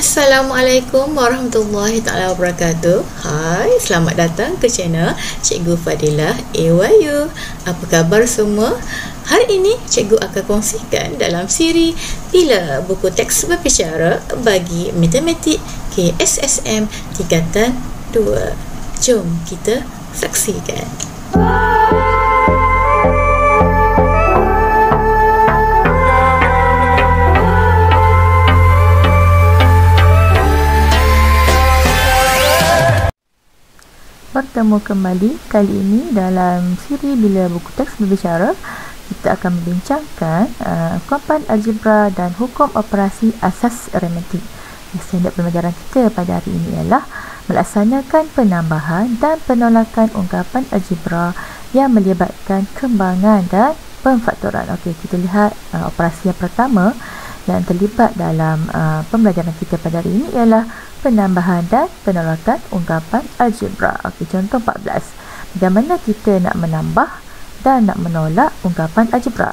Assalamualaikum warahmatullahi taala wabarakatuh. Hai, selamat datang ke channel Cikgu Fadilah AYU. Apa khabar semua? Hari ini cikgu akan kongsikan dalam siri Bila Buku Teks Berbicara bagi Matematik KSSM tingkatan 2. Jom kita saksikan. Bertemu kembali kali ini dalam siri Bila Buku Teks Berbicara. Kita akan membincangkan kumpulan algebra dan hukum operasi asas aritmetik. Standard pembelajaran kita pada hari ini ialah melaksanakan penambahan dan penolakan ungkapan algebra yang melibatkan kembangan dan pemfaktoran. Okey, kita lihat operasi yang pertama yang terlibat dalam pembelajaran kita pada hari ini ialah penambahan dan penolakan ungkapan algebra. Okey, contoh 14. Bagaimana kita nak menambah dan nak menolak ungkapan algebra?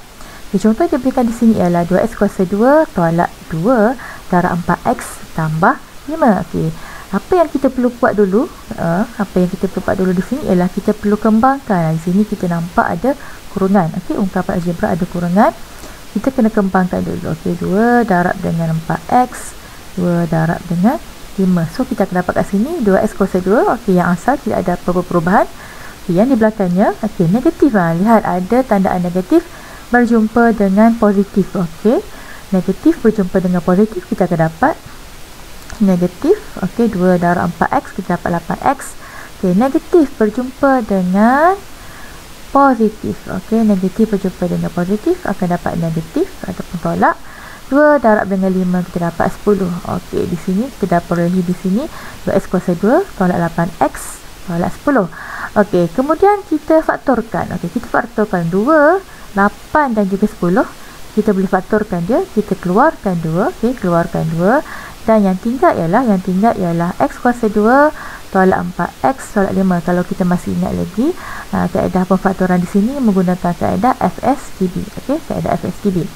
Okey, contoh yang diberikan di sini ialah 2x kuasa 2 tolak 2 darab 4x tambah 5. Okey, apa yang kita perlu buat dulu? Di sini ialah kita perlu kembangkan. Di sini kita nampak ada kurungan. Okey, ungkapan algebra ada kurungan. Kita kena kembangkan dulu. Okey, 2 darab dengan 4x, 2 darab dengan 5. So kita akan dapat kat sini 2x kuasa 2. Okey, yang asal tidak ada apa-apa perubahan. Okay, yang di belakangnya okey, negatif. Lihat ada tandaan negatif berjumpa dengan positif. Okey, negatif berjumpa dengan positif, kita akan dapat negatif. Okey, 2 darab 4x, kita dapat 8x. Okey, negatif berjumpa dengan positif. Okey, negatif berjumpa dengan positif akan dapat negatif ataupun tolak. 2 darab dengan 5 kita dapat 10. Okey, di sini kita dah perolehi di sini 2x kuasa 2 tolak 8x tolak 10. Okey, kemudian kita faktorkan. Okey, kita faktorkan 2, 8 dan juga 10. Kita boleh faktorkan dia, kita keluarkan 2. Okey, keluarkan 2 dan yang tinggal ialah x kuasa 2 tolak 4x tolak 5. Kalau kita masih ingat lagi kaedah pemfaktoran di sini menggunakan kaedah FSTB. Okey, kaedah FSTB.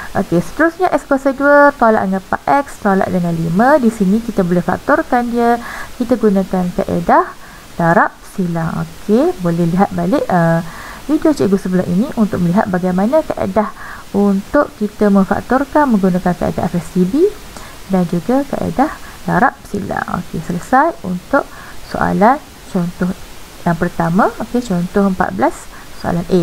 Okey, seterusnya x kuasa 2 tolak dengan 4x tolak dengan 5. Di sini kita boleh faktorkan dia. Kita gunakan kaedah darab silang. Okey, boleh lihat balik video cikgu sebelum ini untuk melihat bagaimana kaedah untuk kita memfaktorkan menggunakan kaedah FSTB dan juga kaedah darab silang. Okey, selesai untuk soalan contoh yang pertama. Okey, contoh 14 soalan A.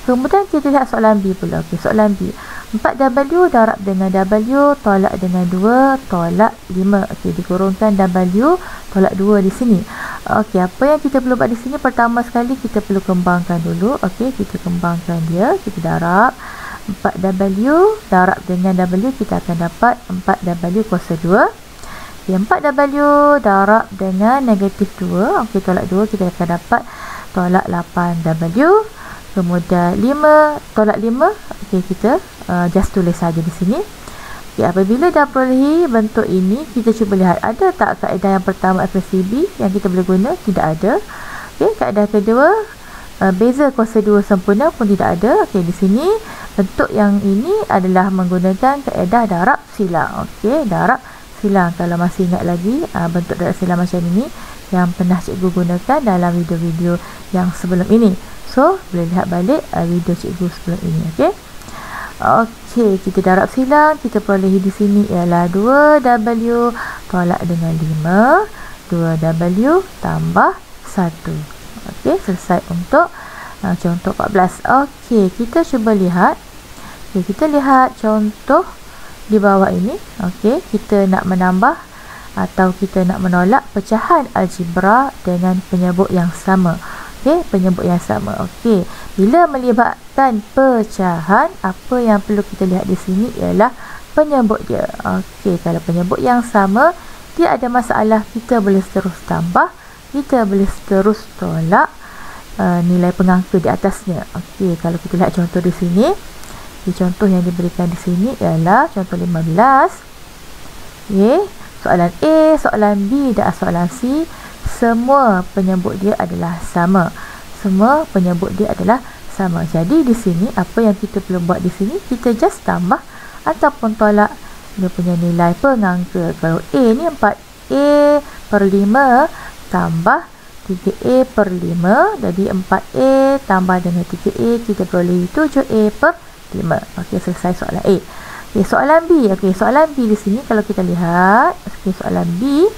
Kemudian kita lihat soalan B pula. Okey, soalan B. 4W darab dengan W tolak dengan 2 tolak 5. Okey, dikurungkan W tolak 2 di sini. Okey, apa yang kita perlu buat di sini? Pertama sekali kita perlu kembangkan dulu. Okey, kita kembangkan dia. Kita darab 4W darab dengan W, kita akan dapat 4W kuasa 2. Okey, 4W darab dengan negatif 2. Okey, tolak 2 kita akan dapat tolak 8W. Kemudian 5 tolak 5. Okey, kita just tulis saja di sini. Okey, apabila dah perolehi bentuk ini, kita cuba lihat ada tak kaedah yang pertama FSTB yang kita boleh guna? Tidak ada. Okey, kaedah kedua beza kuasa 2 sempurna pun tidak ada. Okey, di sini bentuk yang ini adalah menggunakan kaedah darab silang. Okey, darab silang. Kalau masih ingat lagi bentuk darab silang macam ini yang pernah cikgu gunakan dalam video-video yang sebelum ini. So, boleh lihat balik video cikgu sebelum ini. Okey. Okey, kita darab silang, kita perolehi di sini ialah 2W tolak dengan 5, 2W tambah 1. Okey, selesai untuk contoh 14. Okey, kita cuba lihat. Okey, kita lihat contoh di bawah ini. Okey, kita nak menambah atau kita nak menolak pecahan algebra dengan penyebut yang sama. Okey, penyebut yang sama. Okey, bila melibatkan pecahan, apa yang perlu kita lihat di sini ialah penyebut dia. Okey, kalau penyebut yang sama, dia ada masalah, kita boleh terus tambah, kita boleh terus tolak nilai pengangka di atasnya. Okey, kalau kita lihat contoh di sini, contoh yang diberikan di sini ialah contoh 15. Okey, soalan A, soalan B dan soalan C, semua penyebut dia adalah sama. Semua penyebut dia adalah sama. Jadi di sini apa yang kita perlu buat di sini, kita just tambah ataupun tolak dia punya nilai pengangka. Kalau A ni 4A per 5 tambah 3A per 5, jadi 4A tambah dengan 3A, kita peroleh 7A per 5. Okey, selesai soalan A. Okey, soalan B. Okey, soalan B di sini kalau kita lihat, okey, soalan B.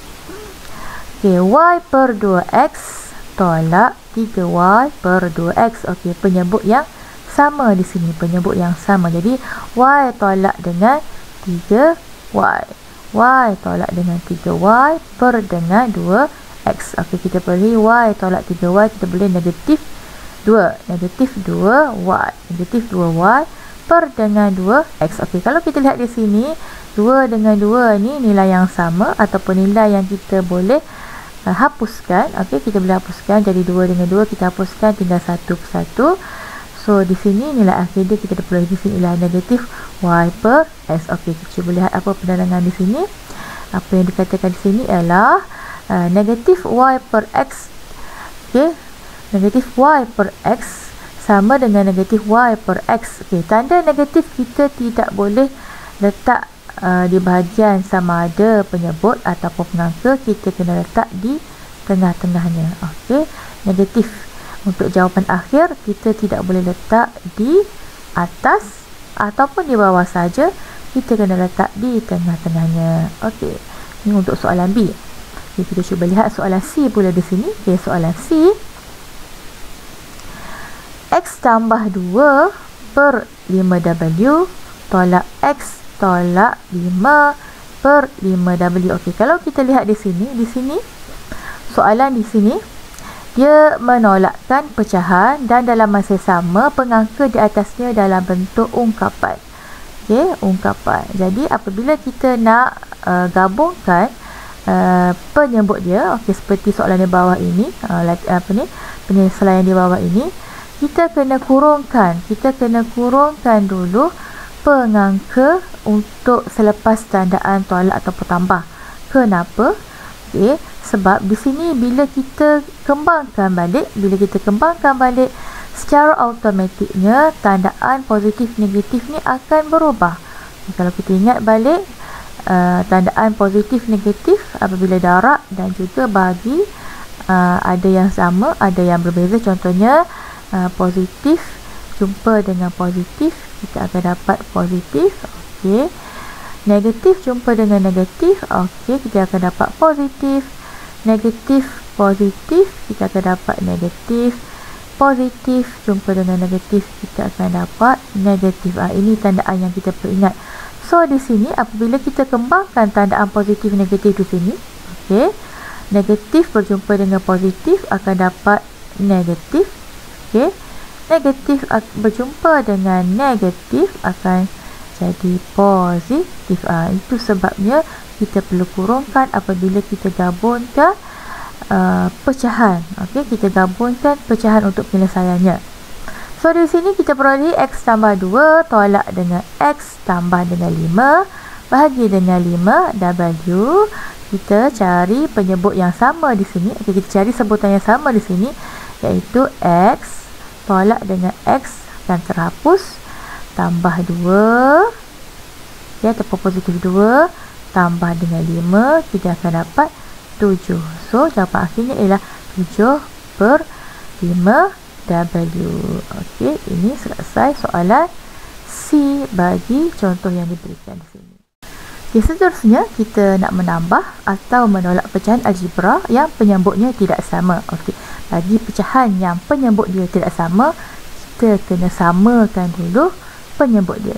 Okey, Y per 2X tolak 3Y per 2X. Okey, penyebut yang sama di sini, penyebut yang sama. Jadi Y tolak dengan 3Y. Y tolak dengan 3Y per dengan 2X. Okey, kita peroleh Y tolak 3Y, kita boleh negatif 2. Negatif 2Y. Negatif 2Y per dengan 2X. Okey, kalau kita lihat di sini, 2 dengan 2 ni nilai yang sama ataupun nilai yang kita boleh hapuskan. Okey, kita boleh hapuskan. Jadi 2 dengan 2 kita hapuskan, tinggal 1 per 1. So, di sini nilai akhir dia kita peroleh di sini ialah negatif Y per X. Okey, kita cuba lihat apa penerangan di sini. Apa yang dikatakan di sini ialah negatif Y per X. Okey, negatif Y per X sama dengan negatif Y per X. Okey, tanda negatif kita tidak boleh letak di bahagian sama ada penyebut ataupun pengangka, kita kena letak di tengah-tengahnya. Okey, negatif untuk jawapan akhir kita tidak boleh letak di atas ataupun di bawah saja, kita kena letak di tengah-tengahnya. Okey, ini untuk soalan B. Okay, kita cuba lihat soalan C pula di sini. Okay, soalan C. X tambah 2 per 5W tolak X tolak 5 per 5W. Okey, kalau kita lihat di sini soalan di sini dia menolakkan pecahan dan dalam masa sama pengangka di atasnya dalam bentuk ungkapan. Okey, ungkapan. Jadi apabila kita nak gabungkan penyebut dia, okey, seperti soalan di bawah ini, penyesuaian di bawah ini, kita kena kurungkan dulu pengangka untuk selepas tandaan tolak ataupun tambah. Kenapa? Okey, sebab di sini bila kita kembangkan balik secara automatiknya tandaan positif negatif ni akan berubah. Kalau kita ingat balik, tandaan positif negatif apabila darab dan juga bagi ada yang sama, ada yang berbeza. Contohnya positif jumpa dengan positif, kita akan dapat positif. Okey, negatif jumpa dengan negatif, okey, kita akan dapat positif. Negatif positif, kita akan dapat negatif. Positif jumpa dengan negatif, kita akan dapat negatif. Ini tandaan yang kita perlu ingat. So di sini apabila kita kembangkan tandaan positif negatif di sini, okey, negatif berjumpa dengan positif akan dapat negatif. Okey, negatif berjumpa dengan negatif akan jadi positif. Itu sebabnya kita perlu kurungkan apabila kita gabungkan pecahan. Okey, kita gabungkan pecahan untuk penyelesaiannya. So di sini kita peroleh X tambah 2 tolak dengan X tambah dengan 5 bahagi dengan 5W. Kita cari penyebut yang sama di sini. Okey, kita cari sebutan yang sama di sini, iaitu X tolak dengan X akan terhapus, tambah 2 ya, ataupun positif 2 tambah dengan 5, kita akan dapat 7. So jawapan akhirnya ialah 7 per 5W. Okey, ini selesai soalan C bagi contoh yang diberikan di sini. Okey, seterusnya kita nak menambah atau menolak pecahan algebra yang penyebutnya tidak sama. Okey, bagi pecahan yang penyebut dia tidak sama, kita kena samakan dulu penyebut dia.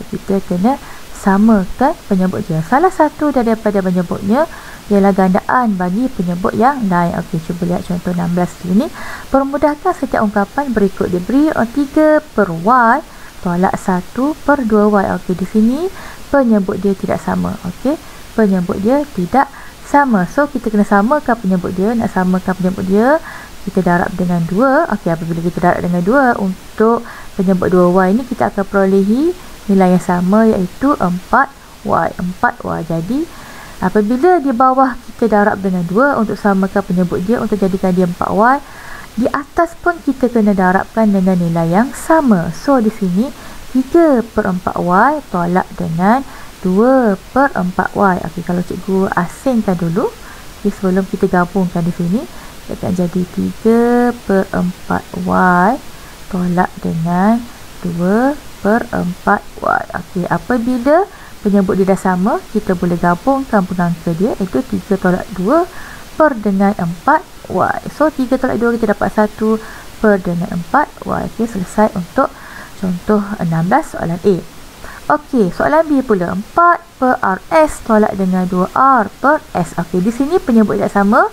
Salah satu daripada penyebutnya ialah gandaan bagi penyebut yang lain. Okey, cuba lihat contoh 16 sini. Permudahkan setiap ungkapan berikut diberi 3 per Y tolak 1 per 2Y. Okey, di sini penyebut dia tidak sama. Okey, penyebut dia tidak sama. So kita kena samakan penyebut dia. Nak samakan penyebut dia, kita darab dengan 2. Okey, apabila kita darab dengan 2 untuk penyebut 2Y ini, kita akan perolehi nilai yang sama, iaitu 4Y. Jadi apabila di bawah kita darab dengan 2 untuk samakan penyebut dia, untuk jadikan dia 4Y, di atas pun kita kena darabkan dengan nilai yang sama. So di sini 3 per 4Y tolak dengan 2/4y. Okey, kalau cikgu asingkan dulu, sebelum kita gabungkan di sini, dia akan jadi 3/4y tolak dengan 2/4y. Okey, apabila penyebut dia dah sama, kita boleh gabungkan pengangka dia, iaitu 3 tolak 2 per dengan 4y. So 3 tolak 2 kita dapat 1 per dengan 4y. Okey, selesai untuk contoh 16 soalan A. Okey, soalan B pula, 4 per rs tolak dengan 2r per s. Okey, di sini penyebut dia sama,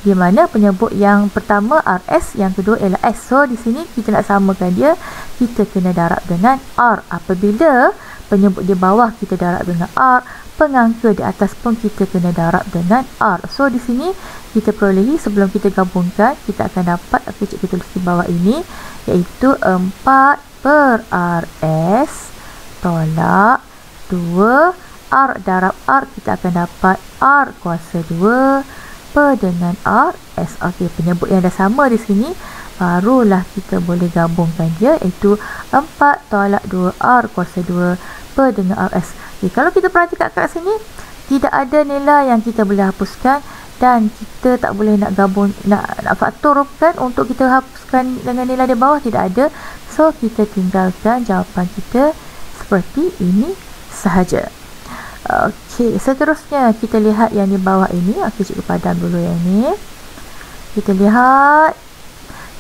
di mana penyebut yang pertama rs, yang kedua ialah s. So di sini kita nak samakan dia, kita kena darab dengan r. Apabila penyebut di bawah kita darab dengan r, pengangka di atas pun kita kena darab dengan r. So di sini kita perolehi, sebelum kita gabungkan, kita akan dapat apa cikgu tulis di bawah ini, iaitu 4 per rs tolak 2 r darab r, kita akan dapat r kuasa 2 per dengan rs. Okey, penyebut yang dah sama di sini, barulah kita boleh gabungkan dia, iaitu 4 tolak 2r kuasa 2 per dengan rs. Okey, kalau kita perhatikan kat sini, tidak ada nilai yang kita boleh hapuskan, dan kita tak boleh nak gabung, nak faktorkan untuk kita hapuskan dengan nilai di bawah, tidak ada. So kita tinggalkan jawapan kita seperti ini sahaja. Okey, seterusnya kita lihat yang di bawah ini. Okey, cikgu padam dulu yang ni. Kita lihat,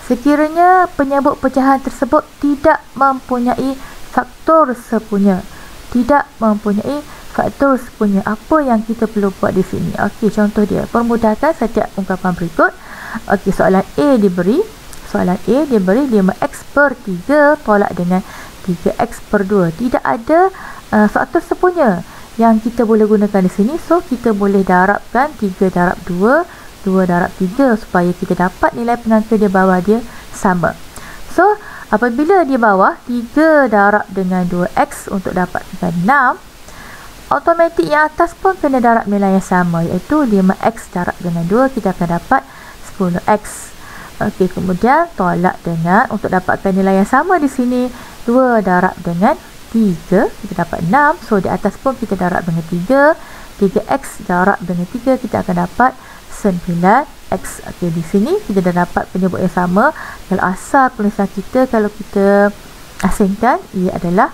sekiranya penyebut pecahan tersebut tidak mempunyai faktor sepunya. Tidak mempunyai faktor sepunya. Apa yang kita perlu buat di sini? Okey, contoh dia. Permudahkan setiap ungkapan berikut. Okey, soalan A diberi. Soalan A diberi 5x per 3 tolak dengan 3x per 2. Tidak ada faktor sepunya yang kita boleh gunakan di sini. So kita boleh darabkan 3 darab 2, 2 darab 3, supaya kita dapat nilai pengangka di bawah dia sama. So apabila di bawah 3 darab dengan 2x untuk dapatkan 6, automatik yang atas pun kena darab nilai yang sama, iaitu 5x darab dengan 2, kita akan dapat 10x. Okey, kemudian tolak dengan, untuk dapatkan nilai yang sama di sini, 2 darab dengan 3, kita dapat 6. So di atas pun kita darab dengan 3, 3x darab dengan 3, kita akan dapat 9x. Okey, di sini kita dah dapat penyebut yang sama. Kalau asal penulisan kita, kalau kita asingkan, ia adalah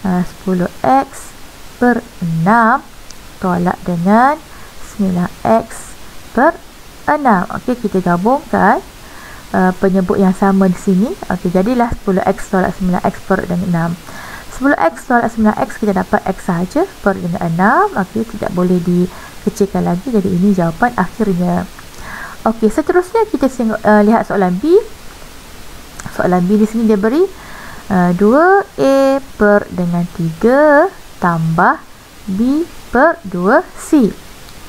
10x per 6 tolak dengan 9x per 6. Okey, kita gabungkan penyebut yang sama di sini. Okey, jadilah 10x tolak 9x per dengan 6. 10x tolak 9x kita dapat x sahaja per dengan 6. Okey, tidak boleh dikecilkan lagi. Jadi ini jawapan akhirnya. Okey, seterusnya kita lihat soalan B. Soalan B di sini dia beri 2a per dengan 3 tambah b per 2c.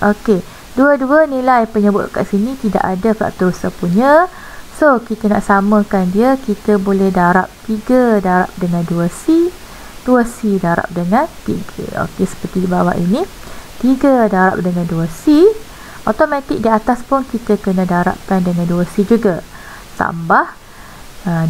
Okey, dua-dua nilai penyebut kat sini tidak ada faktor sepunya. So kita nak samakan dia, kita boleh darab 3 darab dengan 2c, 2c darab dengan 3. Okey, seperti di bawah ini, 3 darab dengan 2c, automatik di atas pun kita kena darabkan dengan 2c juga. Tambah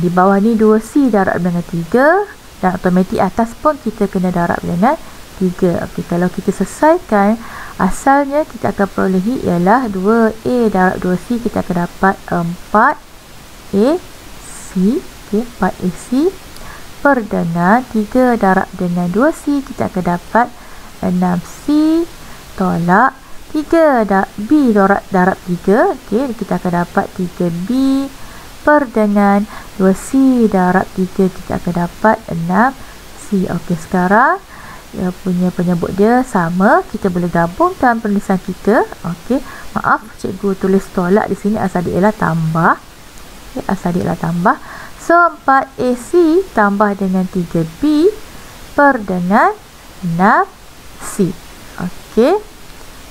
di bawah ni 2c darab dengan 3, dan automatik atas pun kita kena darab dengan 3. Okey, kalau kita selesaikan, asalnya kita akan perolehi ialah 2a darab 2c, kita akan dapat 4ac. Okey, 4ac per dengan 3 darab dengan 2c, kita akan dapat 6c tolak 3 b darab 3. Okey, kita akan dapat 3b per dengan 2c darab 3, kita akan dapat 6c. Okey, sekarang dia punya penyebut dia sama, kita boleh gabungkan penulisan kita. Okey, maaf cikgu tulis tolak di sini, asal dia ialah tambah. Okey, asal dia ialah tambah. So 4ac tambah dengan 3b per dengan 6c. Okey,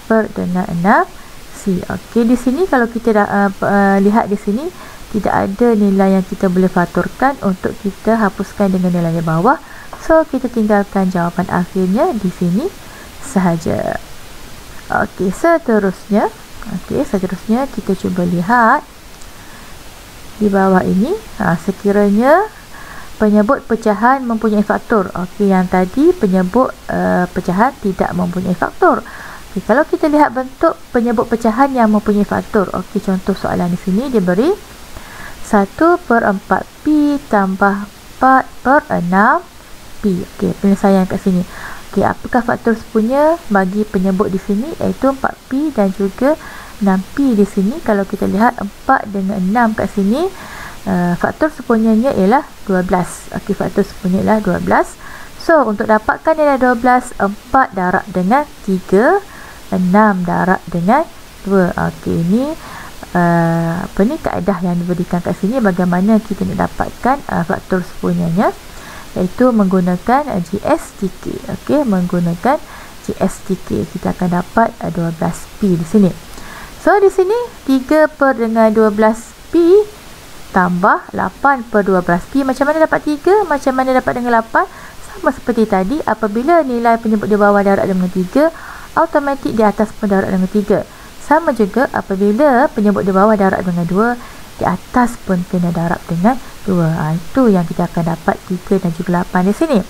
per dengan 6c. Okey, di sini kalau kita lihat di sini, tidak ada nilai yang kita boleh faktorkan untuk kita hapuskan dengan nilai di bawah. So kita tinggalkan jawapan akhirnya di sini sahaja. Okey, seterusnya kita cuba lihat di bawah ini. Sekiranya penyebut pecahan mempunyai faktor. Okey, yang tadi penyebut pecahan tidak mempunyai faktor. Okey, kalau kita lihat bentuk penyebut pecahan yang mempunyai faktor. Okey, contoh soalan di sini dia beri 1/4P tambah 4/6P. Okey, penyelesaian kat sini. Okey, apakah faktor sepunya bagi penyebut di sini, iaitu 4P dan juga 6P di sini. Kalau kita lihat 4 dengan 6 kat sini, faktor sepunyanya ialah 12. Okey, faktor sepunya ialah 12. So, untuk dapatkan nilai 12, 4 darab dengan 3, 6 darab dengan 2. Okey, ini kaedah yang diberikan kat sini bagaimana kita nak dapatkan faktor sepunyanya, iaitu menggunakan GSTK. Okey, menggunakan GSTK kita akan dapat 12P di sini. So, di sini 3/12P tambah 8/12P. Macam mana dapat 3? Macam mana dapat dengan 8? Sama seperti tadi, apabila nilai penyebut di bawah darab dengan 3, automatik di atas pun darab dengan 3. Sama juga apabila penyebut di bawah darab dengan 2, di atas pun kena darab dengan 2. Itu yang kita akan dapat 3 dan juga 8 di sini.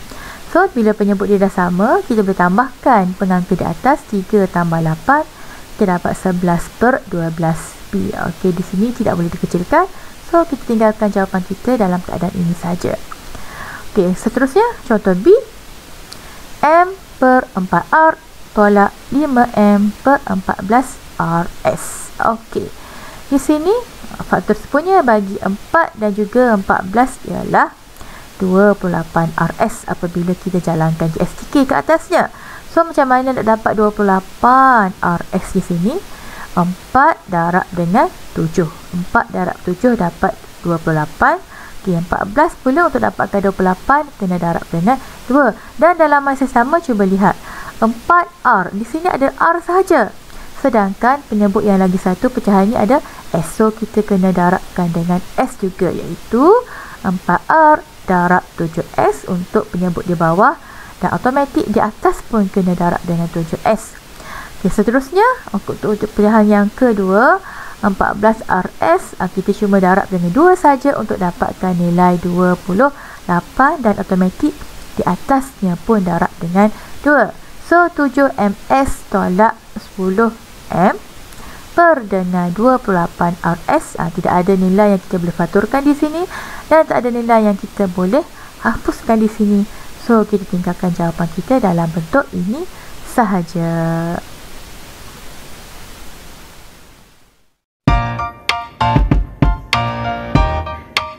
So, bila penyebut dia dah sama, kita boleh tambahkan pengangka di atas, 3 tambah 8, kita dapat 11/12P. Okey, di sini tidak boleh dikecilkan. So, kita tinggalkan jawapan kita dalam keadaan ini saja. Okey, seterusnya contoh B. M/4R tolak 5M/14RS. Okey, di sini faktor sepunya bagi 4 dan juga 14 ialah 28RS apabila kita jalankan GSTK ke atasnya. So, macam mana nak dapat 28RS di sini? 4 darab dengan 7. 4 darab 7 dapat 28. Okay, 14 pula untuk dapatkan 28 kena darab dengan 2. Dan dalam masa sama cuba lihat 4R. Di sini ada R sahaja. Sedangkan penyebut yang lagi satu pecahannya ada S. So, kita kena darabkan dengan S juga, iaitu 4R darab 7S untuk penyebut di bawah, dan automatik di atas pun kena darab dengan 7S. Okay, seterusnya untuk pecahan yang kedua, 14RS, kita cuma darab dengan 2 saja untuk dapatkan nilai 28, dan automatik di atasnya pun darab dengan 2. So, 7MS tolak 10M per dengan 28RS. Tidak ada nilai yang kita boleh faturkan di sini, dan tak ada nilai yang kita boleh hapuskan di sini. So, kita tinggalkan jawapan kita dalam bentuk ini sahaja.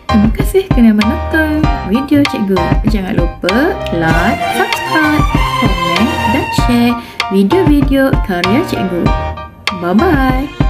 Terima kasih kerana menonton video cikgu. Jangan lupa like, subscribe, komen dan share video-video karya cikgu. Bye-bye.